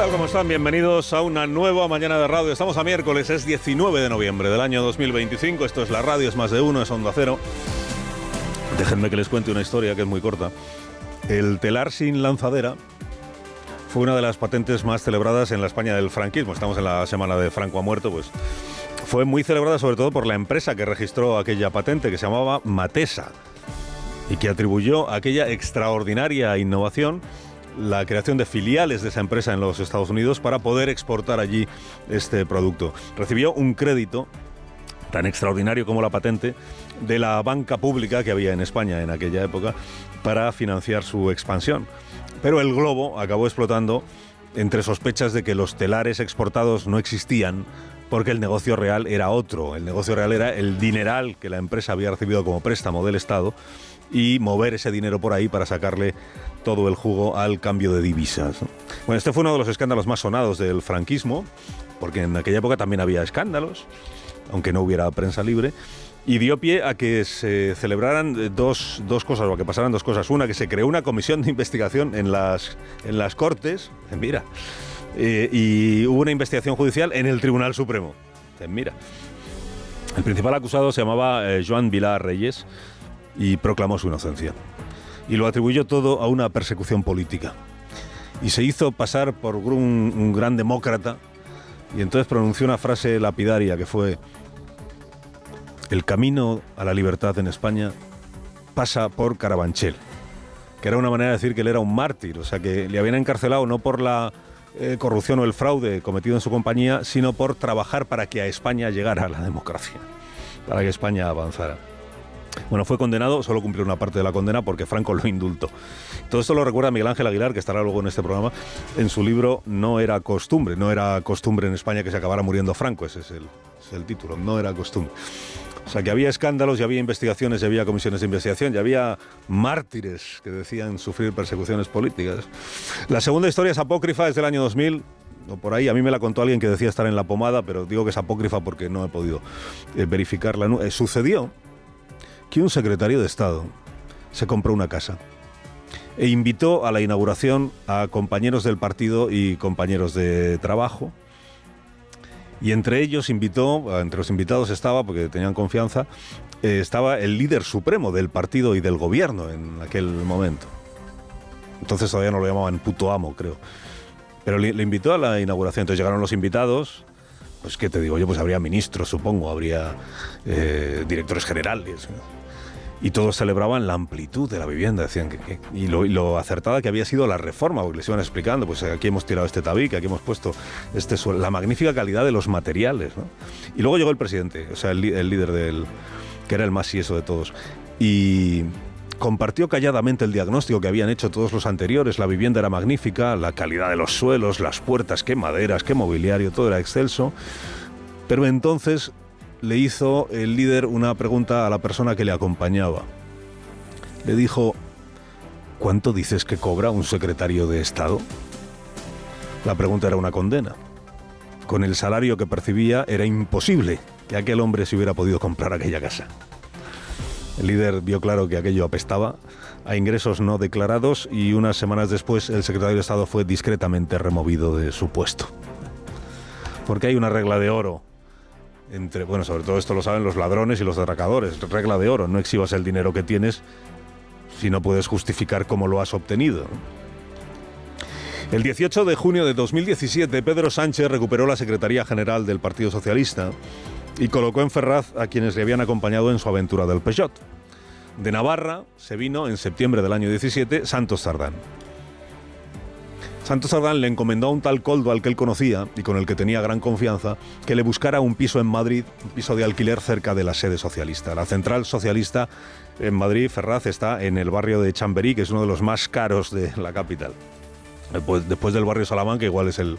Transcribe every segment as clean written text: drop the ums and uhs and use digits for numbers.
tal? ¿Cómo están? Bienvenidos a una nueva mañana de radio. Estamos a miércoles, es 19 de noviembre del año 2025. Esto es la radio, es más de uno, es Onda Cero. Déjenme que les cuente una historia que es muy corta. El telar sin lanzadera fue una de las patentes más celebradas en la España del franquismo. Estamos en la semana de Franco ha muerto, pues fue muy celebrada sobre todo por la empresa que registró aquella patente, que se llamaba Matesa, y que atribuyó a aquella extraordinaria innovación la creación de filiales de esa empresa en los Estados Unidos para poder exportar allí este producto. Recibió un crédito tan extraordinario como la patente de la banca pública que había en España en aquella época para financiar su expansión. Pero el globo acabó explotando entre sospechas de que los telares exportados no existían porque el negocio real era otro. El negocio real era el dineral que la empresa había recibido como préstamo del Estado y mover ese dinero por ahí para sacarle todo el jugo al cambio de divisas, ¿no? Bueno, este fue uno de los escándalos más sonados del franquismo, porque en aquella época también había escándalos, aunque no hubiera prensa libre, y dio pie a que se celebraran dos cosas, o a que pasaran dos cosas. Una, que se creó una comisión de investigación en las Cortes, mira, y hubo una investigación judicial en el Tribunal Supremo, mira. El principal acusado se llamaba Joan Vilá Reyes y proclamó su inocencia. Y lo atribuyó todo a una persecución política. Y se hizo pasar por un gran demócrata, y entonces pronunció una frase lapidaria que fue: el camino a la libertad en España pasa por Carabanchel, que era una manera de decir que él era un mártir, o sea, que le habían encarcelado no por la corrupción o el fraude cometido en su compañía, sino por trabajar para que a España llegara a la democracia, para que España avanzara. Bueno, fue condenado, solo cumplió una parte de la condena porque Franco lo indultó. Todo esto lo recuerda Miguel Ángel Aguilar, que estará luego en este programa, en su libro No era costumbre en España que se acabara muriendo Franco, ese es el título, No era costumbre. O sea, que había escándalos, y había investigaciones, y había comisiones de investigación, y había mártires que decían sufrir persecuciones políticas. La segunda historia es apócrifa, es del año 2000, o por ahí. A mí me la contó alguien que decía estar en la pomada, pero digo que es apócrifa porque no he podido verificarla. Sucedió que un secretario de Estado se compró una casa e invitó a la inauguración a compañeros del partido y compañeros de trabajo, y entre ellos entre los invitados estaba, porque tenían confianza, estaba el líder supremo del partido y del gobierno en aquel momento. Entonces todavía no lo llamaban puto amo, creo, pero le invitó a la inauguración. Entonces llegaron los invitados. Pues qué te digo yo, pues habría ministros, supongo, habría directores generales, ¿no? Y todos celebraban la amplitud de la vivienda, decían y lo acertada que había sido la reforma, porque les iban explicando, pues aquí hemos tirado este tabique, aquí hemos puesto este suelo, la magnífica calidad de los materiales, ¿no? Y luego llegó el presidente, o sea, el líder que era el más sieso de todos, y compartió calladamente el diagnóstico que habían hecho todos los anteriores. La vivienda era magnífica, la calidad de los suelos, las puertas, qué maderas, qué mobiliario, todo era excelso. Pero entonces le hizo el líder una pregunta a la persona que le acompañaba. Le dijo: ¿cuánto dices que cobra un secretario de Estado? La pregunta era una condena. Con el salario que percibía era imposible que aquel hombre se hubiera podido comprar aquella casa. El líder vio claro que aquello apestaba a ingresos no declarados, y unas semanas después el secretario de Estado fue discretamente removido de su puesto. Porque hay una regla de oro sobre todo esto lo saben los ladrones y los atracadores. Regla de oro: no exhibas el dinero que tienes si no puedes justificar cómo lo has obtenido. El 18 de junio de 2017, Pedro Sánchez recuperó la Secretaría General del Partido Socialista y colocó en Ferraz a quienes le habían acompañado en su aventura del Peugeot. De Navarra se vino en septiembre del año 17 Santos Cerdán. Santos Cerdán le encomendó a un tal Koldo, al que él conocía y con el que tenía gran confianza, que le buscara un piso en Madrid, un piso de alquiler cerca de la sede socialista. La central socialista en Madrid, Ferraz, está en el barrio de Chamberí, que es uno de los más caros de la capital. Después del barrio Salamanca, igual es el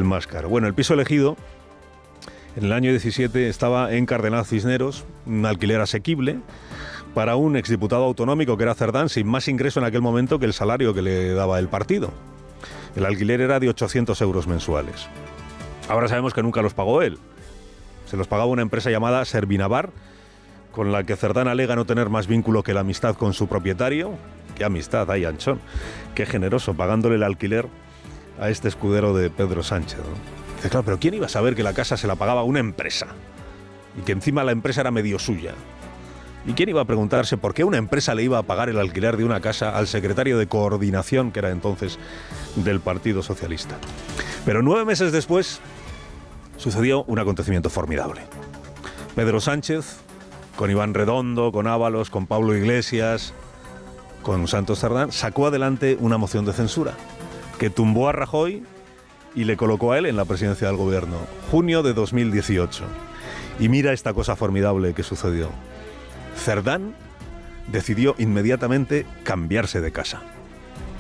más caro. Bueno, el piso elegido en el año 17 estaba en Cardenal Cisneros, un alquiler asequible para un exdiputado autonómico que era Cerdán, sin más ingreso en aquel momento que el salario que le daba el partido. El alquiler era de 800 euros mensuales. Ahora sabemos que nunca los pagó él. Se los pagaba una empresa llamada Servinavar, con la que Cerdán alega no tener más vínculo que la amistad con su propietario. ¡Qué amistad hay, Anchón! ¡Qué generoso! Pagándole el alquiler a este escudero de Pedro Sánchez, ¿no? Dice, claro, pero ¿quién iba a saber que la casa se la pagaba una empresa? Y que encima la empresa era medio suya. ¿Y quién iba a preguntarse por qué una empresa le iba a pagar el alquiler de una casa al secretario de Coordinación, que era entonces del Partido Socialista? Pero 9 meses después sucedió un acontecimiento formidable. Pedro Sánchez, con Iván Redondo, con Ábalos, con Pablo Iglesias, con Santos Cerdán, sacó adelante una moción de censura que tumbó a Rajoy y le colocó a él en la presidencia del gobierno. Junio de 2018. Y mira esta cosa formidable que sucedió. Cerdán decidió inmediatamente cambiarse de casa.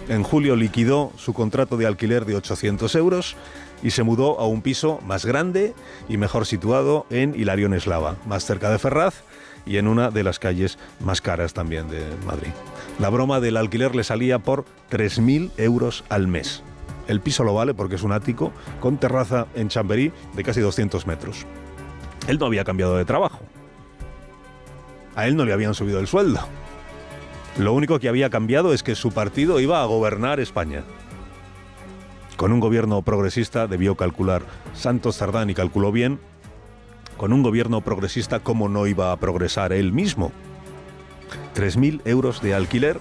En julio liquidó su contrato de alquiler de 800 euros y se mudó a un piso más grande y mejor situado en Hilarión Eslava, más cerca de Ferraz y en una de las calles más caras también de Madrid. La broma del alquiler le salía por 3.000 euros al mes. El piso lo vale porque es un ático con terraza en Chamberí de casi 200 metros. Él no había cambiado de trabajo. A él no le habían subido el sueldo. Lo único que había cambiado es que su partido iba a gobernar España. Con un gobierno progresista debió calcular Santos Cerdán y calculó bien. Con un gobierno progresista, ¿cómo no iba a progresar él mismo? 3.000 euros de alquiler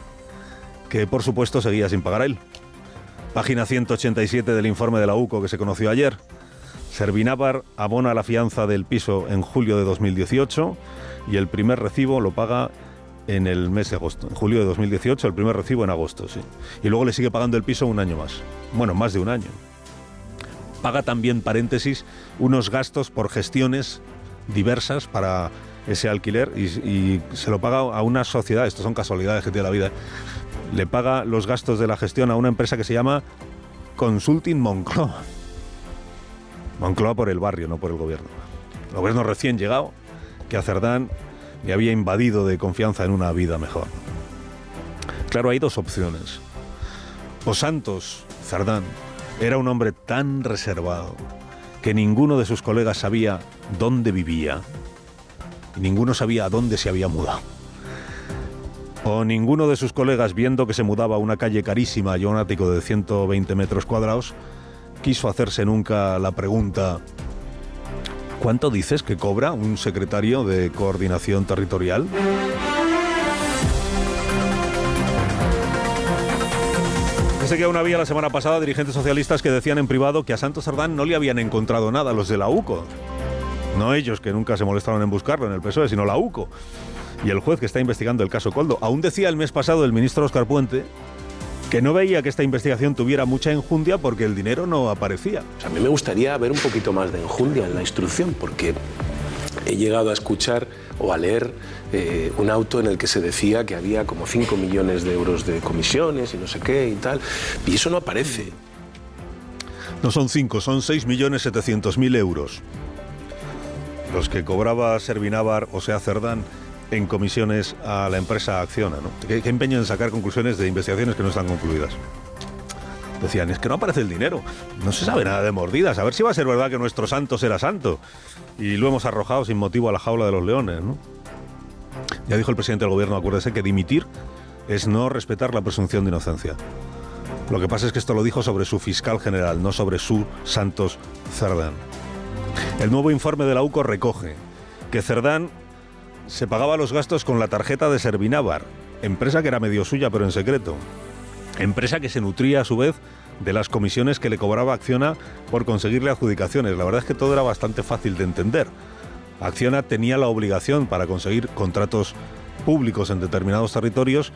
que, por supuesto, seguía sin pagar él. Página 187 del informe de la UCO que se conoció ayer. Servinávar abona la fianza del piso en julio de 2018 y el primer recibo lo paga en el mes de agosto. En julio de 2018, el primer recibo en agosto, sí. Y luego le sigue pagando el piso un año más. Bueno, más de un año. Paga también, paréntesis, unos gastos por gestiones diversas para ese alquiler y se lo paga a una sociedad, esto son casualidades que tiene la vida, le paga los gastos de la gestión a una empresa que se llama Consulting Moncloa. Moncloa por el barrio, no por el gobierno. El gobierno recién llegado, que a Cerdán le había invadido de confianza en una vida mejor. Claro, hay dos opciones. O Santos Cerdán era un hombre tan reservado que ninguno de sus colegas sabía dónde vivía y ninguno sabía a dónde se había mudado. O ninguno de sus colegas, viendo que se mudaba a una calle carísima y a un ático de 120 metros cuadrados, quiso hacerse nunca la pregunta: ¿cuánto dices que cobra un secretario de Coordinación Territorial? Sé que aún había la semana pasada dirigentes socialistas que decían en privado que a Santos Cerdán no le habían encontrado nada los de la UCO. No ellos, que nunca se molestaron en buscarlo en el PSOE, sino la UCO. Y el juez que está investigando el caso Koldo. Aún decía el mes pasado el ministro Óscar Puente que no veía que esta investigación tuviera mucha enjundia porque el dinero no aparecía. O sea, a mí me gustaría ver un poquito más de enjundia en la instrucción, porque he llegado a escuchar o a leer un auto en el que se decía que había como 5 millones de euros de comisiones y no sé qué y tal, y eso no aparece. No son 5, son 6.700.000 euros los que cobraba Servinávar, o sea Cerdán, en comisiones a la empresa Acciona, ¿no? ¿Qué empeño en sacar conclusiones de investigaciones que no están concluidas? Decían, es que no aparece el dinero, no se sabe nada de mordidas, a ver si va a ser verdad que nuestro Santos era santo y lo hemos arrojado sin motivo a la jaula de los leones, ¿no? Ya dijo el presidente del gobierno, acuérdese, que dimitir es no respetar la presunción de inocencia. Lo que pasa es que esto lo dijo sobre su fiscal general, no sobre su Santos Cerdán. El nuevo informe de la UCO recoge que Cerdán se pagaba los gastos con la tarjeta de Servinávar, empresa que era medio suya pero en secreto. Empresa que se nutría a su vez de las comisiones que le cobraba Acciona por conseguirle adjudicaciones. La verdad es que todo era bastante fácil de entender. Acciona tenía la obligación, para conseguir contratos públicos en determinados territorios,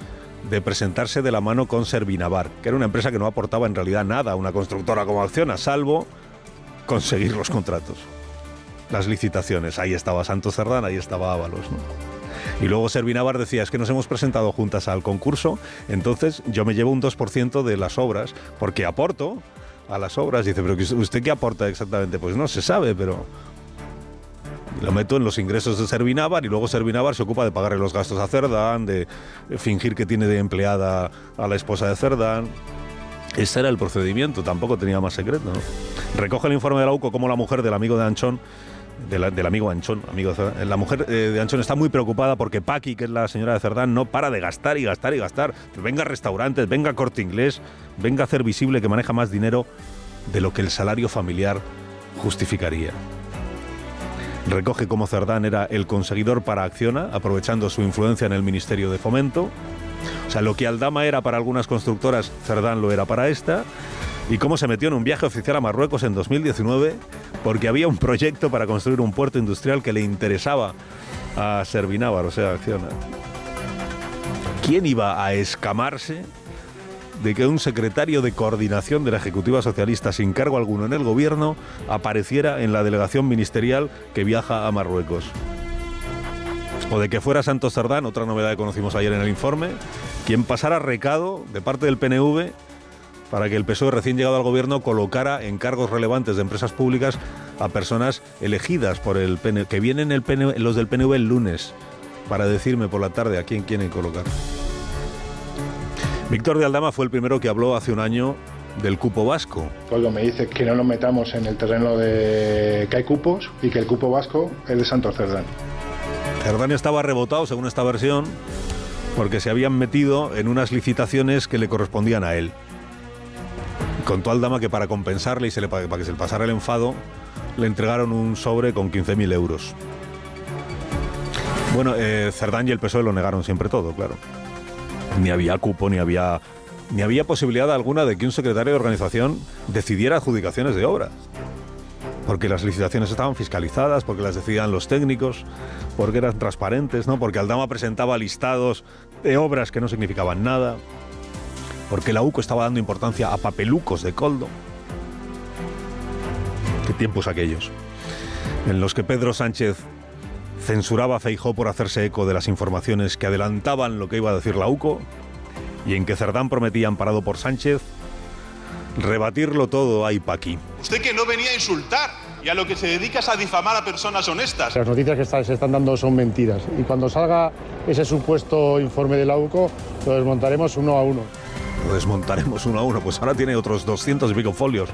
de presentarse de la mano con Servinávar, que era una empresa que no aportaba en realidad nada a una constructora como Acciona, salvo conseguir los contratos, las licitaciones. Ahí estaba Santos Cerdán, ahí estaba Ábalos, ¿no? Y luego Servinávar decía, es que nos hemos presentado juntas al concurso, entonces yo me llevo un 2% de las obras, porque aporto a las obras. Dice, pero ¿usted qué aporta exactamente? Pues no se sabe, pero lo meto en los ingresos de Servinávar, y luego Servinávar se ocupa de pagarle los gastos a Cerdán, de fingir que tiene de empleada a la esposa de Cerdán. Ese era el procedimiento, tampoco tenía más secreto, ¿no? Recoge el informe de la UCO como la mujer del amigo de Anchón del amigo Anchón. La mujer de Anchón está muy preocupada porque Paqui, que es la señora de Cerdán, no para de gastar y gastar y gastar. Venga a restaurantes, venga a Corte Inglés, venga a hacer visible que maneja más dinero de lo que el salario familiar justificaría. Recoge cómo Cerdán era el conseguidor para Acciona, aprovechando su influencia en el Ministerio de Fomento. O sea, lo que Aldama era para algunas constructoras, Cerdán lo era para esta. Y cómo se metió en un viaje oficial a Marruecos en 2019 porque había un proyecto para construir un puerto industrial que le interesaba a Servinávar, o sea, Acciona. ¿Quién iba a escamarse de que un secretario de coordinación de la Ejecutiva Socialista sin cargo alguno en el gobierno apareciera en la delegación ministerial que viaja a Marruecos? O de que fuera Santos Cerdán, otra novedad que conocimos ayer en el informe, quien pasara recado de parte del PNV para que el PSOE recién llegado al gobierno colocara en cargos relevantes de empresas públicas a personas elegidas por el PNV, que vienen los del PNV el lunes para decirme por la tarde a quién quieren colocar. Víctor de Aldama fue el primero que habló hace un año del cupo vasco. Cuando me dice que no nos metamos en el terreno de que hay cupos y que el cupo vasco es de Santos Cerdán. Cerdán estaba rebotado, según esta versión, porque se habían metido en unas licitaciones que le correspondían a él. Contó Aldama que para compensarle y para que se le pasara el enfado, le entregaron un sobre con 15.000 euros. Bueno, Cerdán y el PSOE lo negaron siempre todo, claro. Ni había cupo, ni había posibilidad alguna de que un secretario de organización decidiera adjudicaciones de obras. Porque las licitaciones estaban fiscalizadas, porque las decidían los técnicos, porque eran transparentes, ¿no? Porque Aldama presentaba listados de obras que no significaban nada, porque la UCO estaba dando importancia a papelucos de Coldo. Qué tiempos aquellos, en los que Pedro Sánchez censuraba a Feijóo por hacerse eco de las informaciones que adelantaban lo que iba a decir la UCO, y en que Cerdán prometía, amparado por Sánchez, rebatirlo todo ahí pa' aquí. Usted que no venía a insultar y a lo que se dedica es a difamar a personas honestas. Las noticias que se están dando son mentiras y cuando salga ese supuesto informe de la UCO lo desmontaremos uno a uno. Lo desmontaremos uno a uno, pues ahora tiene otros 200 y pico folios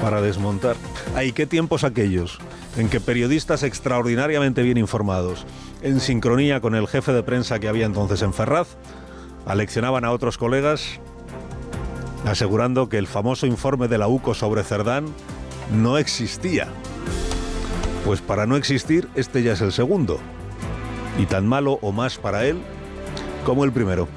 para desmontar. Ay, qué tiempos aquellos en que periodistas extraordinariamente bien informados, en sincronía con el jefe de prensa que había entonces en Ferraz, aleccionaban a otros colegas asegurando que el famoso informe de la UCO sobre Cerdán no existía. Pues para no existir, este ya es el segundo, y tan malo o más para él como el primero.